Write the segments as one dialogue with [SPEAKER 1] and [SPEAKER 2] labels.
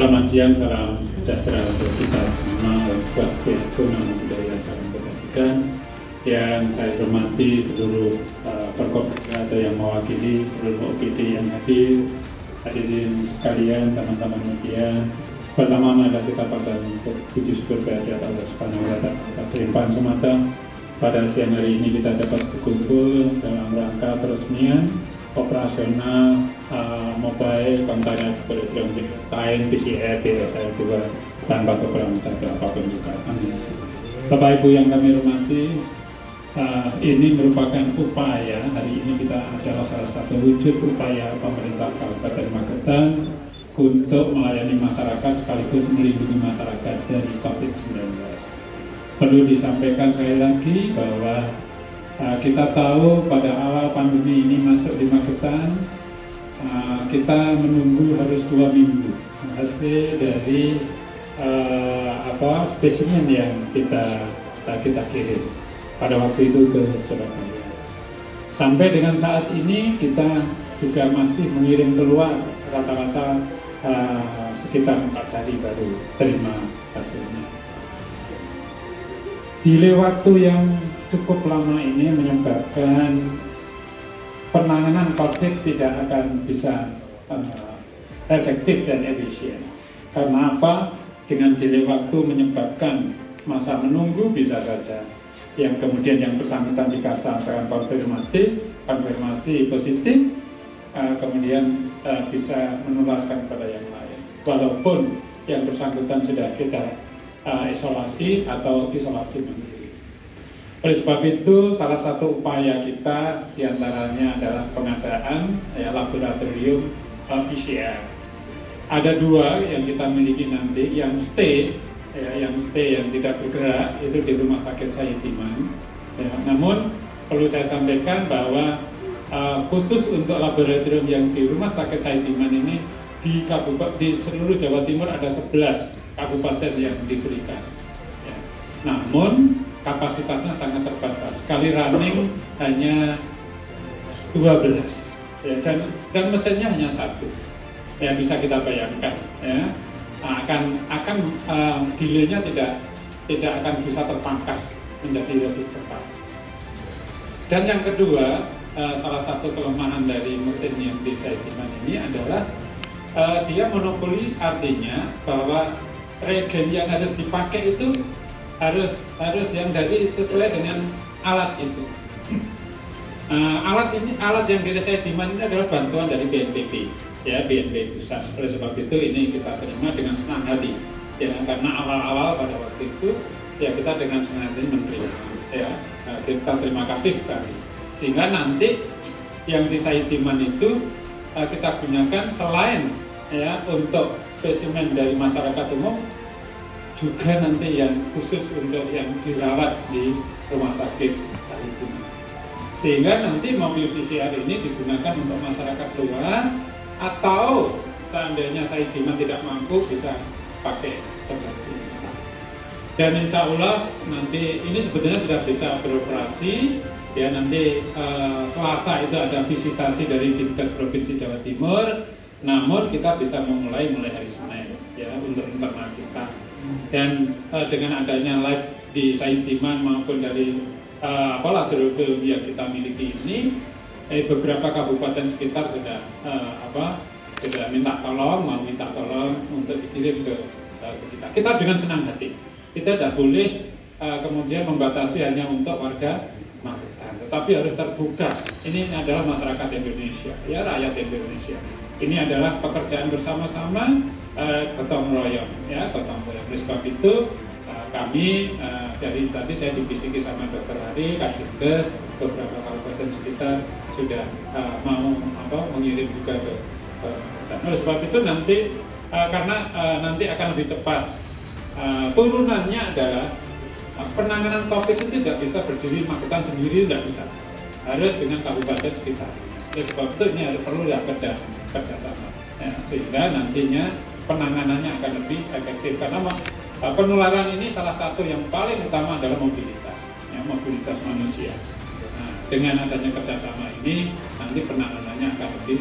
[SPEAKER 1] Selamat siang, salam sejahtera untuk kita semua. Swastiastu, Namo Buddhaya, salam kebajikan. Yang saya hormati seluruh Forkopimda atau yang mewakili seluruh OPD yang hadir, hadirin sekalian, teman-teman media. Pertama adalah kita pada untuk puji syukur kehadirat Allah Subhanahu wa Ta'ala atas limpahan semata. Pada siang hari ini kita dapat berkumpul dalam rangka peresmian operasional mobile kontainer laboratorium time PCR BSL 2 tanpa kekurangan satu apapun juga. Bapak Ibu yang kami hormati, ini merupakan upaya, hari ini kita adalah salah satu wujud upaya pemerintah Kabupaten Magetan untuk melayani masyarakat sekaligus melindungi masyarakat dari COVID-19. Perlu disampaikan sekali lagi bahwa kita tahu pada awal pandemi ini masuk di Magetan, kita menunggu harus 2 minggu hasil dari spesimen yang kita kirim pada waktu itu ke Surabaya. Sampai dengan saat ini kita juga masih mengirim keluar rata-rata sekitar 4 hari baru terima hasilnya. Delay waktu yang cukup lama ini menyebabkan penanganan COVID tidak akan bisa efektif dan efisien. Karena apa? Dengan delay waktu menyebabkan masa menunggu bisa saja. Yang kemudian yang bersangkutan dikatakan konfirmasi positif, kemudian bisa menularkan kepada yang lain. Walaupun yang bersangkutan sudah kita isolasi atau isolasi mandiri. Oleh sebab itu, salah satu upaya kita diantaranya adalah pengadaan laboratorium PCR. Ada 2 yang kita miliki nanti, yang stay yang tidak bergerak itu di Rumah Sakit Saitiman. Namun perlu saya sampaikan bahwa khusus untuk laboratorium yang di Rumah Sakit Saitiman ini di seluruh Jawa Timur ada 11 kabupaten yang diberikan. Namun kapasitasnya sangat terbatas. Sekali running hanya 12, dan mesinnya hanya 1. Bisa kita bayangkan. Akan delay-nya tidak akan bisa terpangkas menjadi lebih cepat. Dan yang kedua, salah satu kelemahan dari mesin yang di Saitiman ini adalah dia monopoli, artinya bahwa reagen yang harus dipakai itu harus yang dari sesuai dengan alat itu. Alat yang di Saitiman ini adalah bantuan dari BNPB, BNPB pusat. Oleh sebab itu ini kita terima dengan senang hati, karena awal-awal pada waktu itu kita dengan senang hati menerima. Kita terima kasih sekali. Sehingga nanti yang di Saitiman itu kita gunakan selain untuk spesimen dari masyarakat umum, juga nanti yang khusus untuk yang dirawat di Rumah Sakit Saitiman. Sehingga nanti mobil PCR ini digunakan untuk masyarakat luar, atau seandainya Saitiman tidak mampu bisa pakai seperti ini. Dan insya Allah nanti ini sebetulnya sudah bisa beroperasi. Nanti Selasa itu ada visitasi dari Dinkes Provinsi Jawa Timur. Namun kita bisa mulai hari Senin untuk internal kita. Dan dengan adanya live di Saitiman maupun dari laboratorium yang kita miliki ini, beberapa kabupaten sekitar sudah minta tolong untuk dikirim ke kita. Kita dengan senang hati. Kita tidak boleh kemudian membatasi hanya untuk warga Magetan, tetapi harus terbuka. Ini adalah masyarakat Indonesia, rakyat Indonesia. Ini adalah pekerjaan bersama-sama, gotong royong, gotong royong. Oleh sebab itu kami dari tadi saya dibisiki sama Dr. Hari, Kadinkes, beberapa kabupaten sekitar sudah mau mengirim juga ke oleh sebab itu nanti karena nanti akan lebih cepat. Turunannya adalah penanganan COVID itu tidak bisa berdiri Magetan sendiri, tidak bisa. Harus dengan kabupaten sekitar. Oleh sebab itu ini harus perlu kerjasama, sehingga nantinya penanganannya akan lebih efektif. Karena penularan ini salah satu yang paling utama adalah mobilitas manusia. Dengan adanya kerjasama ini, nanti penanganannya akan lebih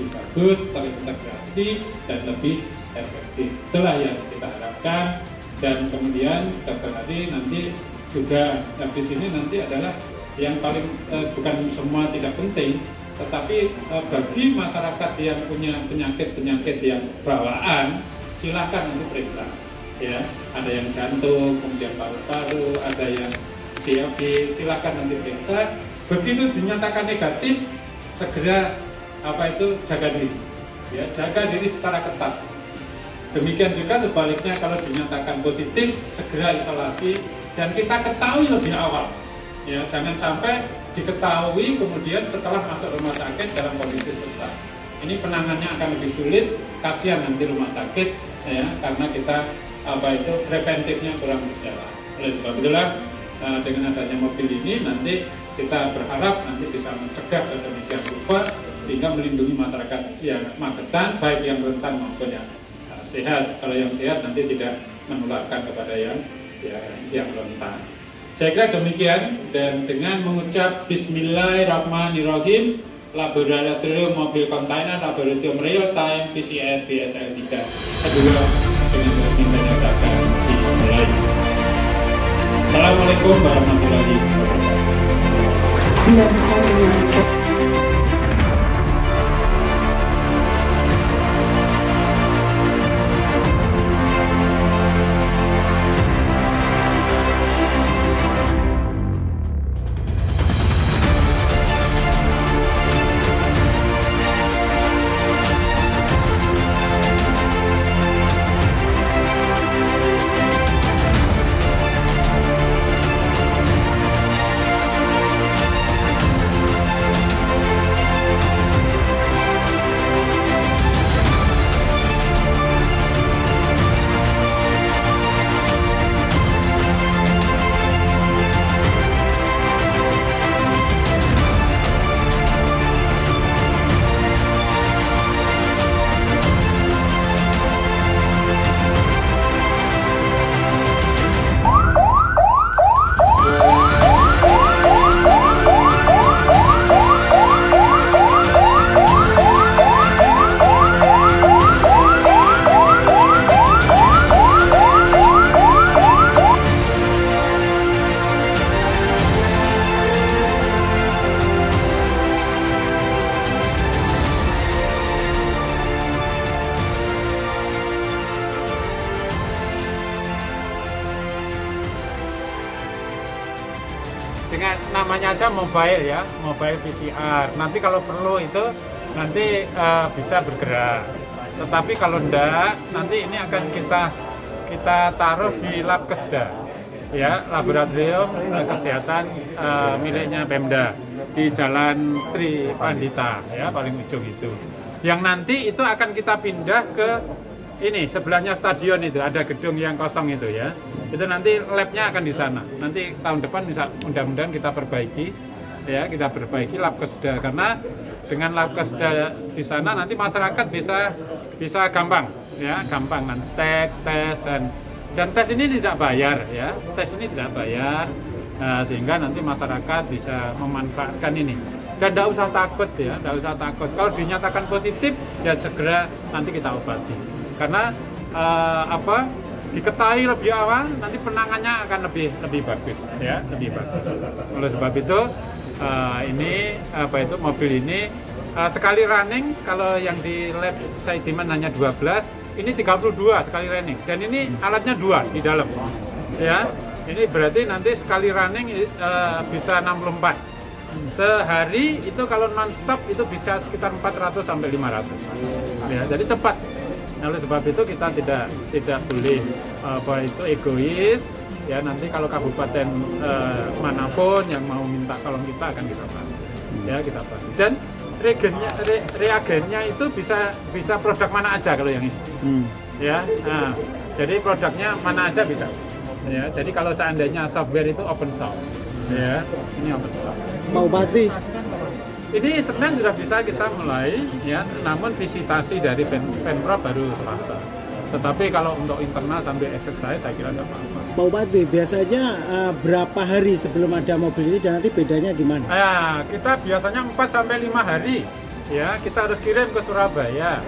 [SPEAKER 1] bagus, terintegrasi, dan lebih efektif. Itulah yang kita harapkan. Dan kemudian Dr. Hadi nanti juga habis ini nanti adalah yang paling bukan semua tidak penting, tetapi bagi masyarakat yang punya penyakit-penyakit yang bawaan, silakan nanti periksa. Ya, ada yang jantung, kemudian paru-paru, ada yang diabetes, silakan nanti periksa. Begitu dinyatakan negatif, segera jaga diri. Ya, jaga diri secara ketat. Demikian juga sebaliknya kalau dinyatakan positif, segera isolasi dan kita ketahui lebih awal. Ya, jangan sampai diketahui kemudian setelah masuk rumah sakit dalam kondisi sesak. Ini penanganannya akan lebih sulit, kasihan nanti rumah sakit ya, karena kita preventifnya kurang berjalan. Oleh sebab itulah dengan adanya mobil ini nanti kita berharap nanti bisa mencegah sedemikian rupa sehingga melindungi masyarakat yang Magetan, baik yang rentan maupun yang sehat. Kalau yang sehat nanti tidak menularkan kepada yang rentan. Saya kira demikian, dan dengan mengucap Bismillahirrahmanirrahim, Laboratorium Mobil Kontainer Laboratorium Real Time PCR BSL 3 kedua dengan resmi menyatakan dimulai. Assalamualaikum warahmatullahi wabarakatuh.
[SPEAKER 2] Dengan namanya aja mobile PCR. Nanti kalau perlu itu nanti bisa bergerak. Tetapi kalau enggak, nanti ini akan kita taruh di lab Kesda, ya, laboratorium kesehatan miliknya Pemda di Jalan Tri Pandita, ya, paling ujung itu. Yang nanti itu akan kita pindah ke ini sebelahnya stadion itu, ada gedung yang kosong itu ya. Itu nanti labnya akan di sana. Nanti tahun depan mudah-mudahan kita perbaiki, ya, kita perbaiki lab Kesda, karena dengan lab Kesda di sana nanti masyarakat bisa gampang, ya, gampang nanti tes dan tes ini tidak bayar, ya, tes ini tidak bayar, sehingga nanti masyarakat bisa memanfaatkan ini. Dan tidak usah takut, ya, tidak usah takut. Kalau dinyatakan positif, ya segera nanti kita obati. Karena diketahui lebih awal, nanti penanganannya akan lebih bagus, ya, lebih bagus. Oleh sebab itu ini mobil ini sekali running, kalau yang di lab Saidiman hanya 12, ini 32 sekali running, dan ini alatnya 2 di dalam, ya. Ini berarti nanti sekali running bisa 64. Sehari itu kalau non-stop itu bisa sekitar 400 sampai 500. Ya, jadi cepat. Nah, oleh sebab itu kita tidak boleh egois. Ya, nanti kalau kabupaten manapun yang mau minta tolong kita akan kita bantu. Ya, kita bantu. Dan reagennya itu bisa produk mana aja kalau yang ini. Ya, nah, jadi produknya mana aja bisa. Ya, jadi kalau seandainya software itu open source. Ya, ini open source.
[SPEAKER 3] Mau Bati.
[SPEAKER 2] Ini sebenarnya sudah bisa kita mulai, ya, namun visitasi dari Pemprov baru Selasa. Tetapi kalau untuk internal sampai exercise saya kira tidak apa-apa.
[SPEAKER 3] Mau Bati, biasanya berapa hari sebelum ada mobil ini dan nanti bedanya gimana?
[SPEAKER 2] Ya, kita biasanya 4 sampai 5 hari. Ya, kita harus kirim ke Surabaya.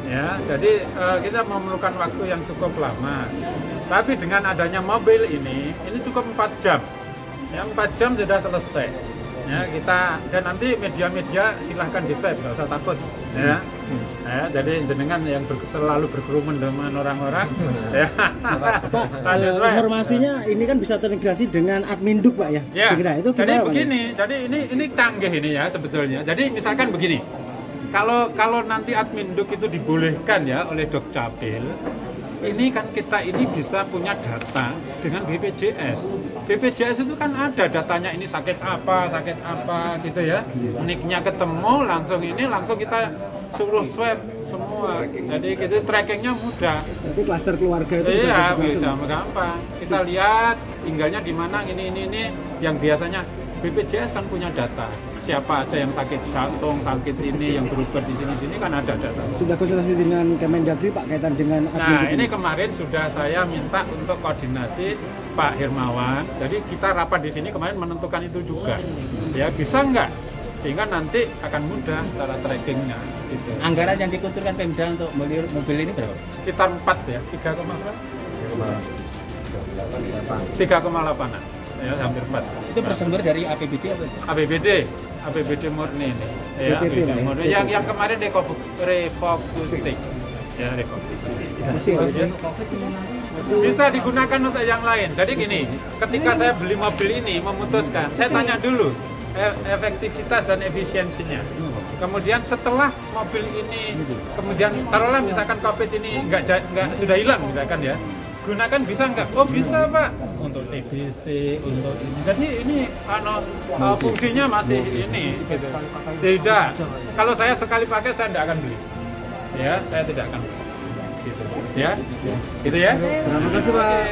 [SPEAKER 2] Ya, jadi kita memerlukan waktu yang cukup lama. Tapi dengan adanya mobil ini cukup 4 jam. Ya, 4 jam sudah selesai. Ya, kita dan nanti media-media silahkan di save, nggak usah takut. Ya, jadi jenengan yang selalu berkerumun dengan orang-orang. Ya.
[SPEAKER 3] Pak, informasinya ini kan bisa terintegrasi dengan Adminduk, Pak ya?
[SPEAKER 2] Ya.
[SPEAKER 3] Kira itu
[SPEAKER 2] Jadi
[SPEAKER 3] gimana,
[SPEAKER 2] begini, jadi ini canggih ini ya sebetulnya. Jadi misalkan begini. Kalau nanti Adminduk itu dibolehkan ya oleh Dukcapil, ini kan kita ini bisa punya data dengan BPJS. BPJS itu kan ada datanya ini sakit apa gitu ya. Niknya ketemu langsung kita suruh swab semua. Jadi gitu trackingnya mudah.
[SPEAKER 3] Nanti klaster keluarga itu
[SPEAKER 2] bisa gampang. Kita lihat tinggalnya di mana ini yang biasanya BPJS kan punya data. Siapa aja yang sakit jantung, sakit ini, yang berobat di sini kan ada data.
[SPEAKER 3] Sudah konsultasi dengan Kemendagri Pak kaitan dengan
[SPEAKER 2] Nah, ini kemarin sudah saya minta untuk koordinasi Pak Hermawan. Jadi kita rapat di sini kemarin menentukan itu juga. Ya, bisa nggak? Sehingga nanti akan mudah cara trackingnya. Gitu.
[SPEAKER 4] Anggaran yang dikucurkan Pemda untuk mobil ini berapa?
[SPEAKER 2] Sekitar 4 ya, 3,8. Ya, hampir 4.
[SPEAKER 4] Itu bersumber dari APBD apa?
[SPEAKER 2] APBD murni ini. Ya, APBD murni. Yang kemarin refocusing. Ya, refocusing. Bisa digunakan untuk yang lain. Jadi gini, ketika saya beli mobil ini memutuskan, saya tanya dulu efektivitas dan efisiensinya. Kemudian setelah mobil ini, kemudian taruhlah misalkan COVID ini nggak sudah hilang misalkan ya, gunakan bisa nggak? Oh bisa Pak, untuk TBC, untuk ini. Jadi ini fungsinya masih ini, gitu. Tidak. Kalau saya sekali pakai saya tidak akan beli. Ya, saya tidak akan beli. Gitu. Ya, gitu ya.
[SPEAKER 3] Terima kasih Pak.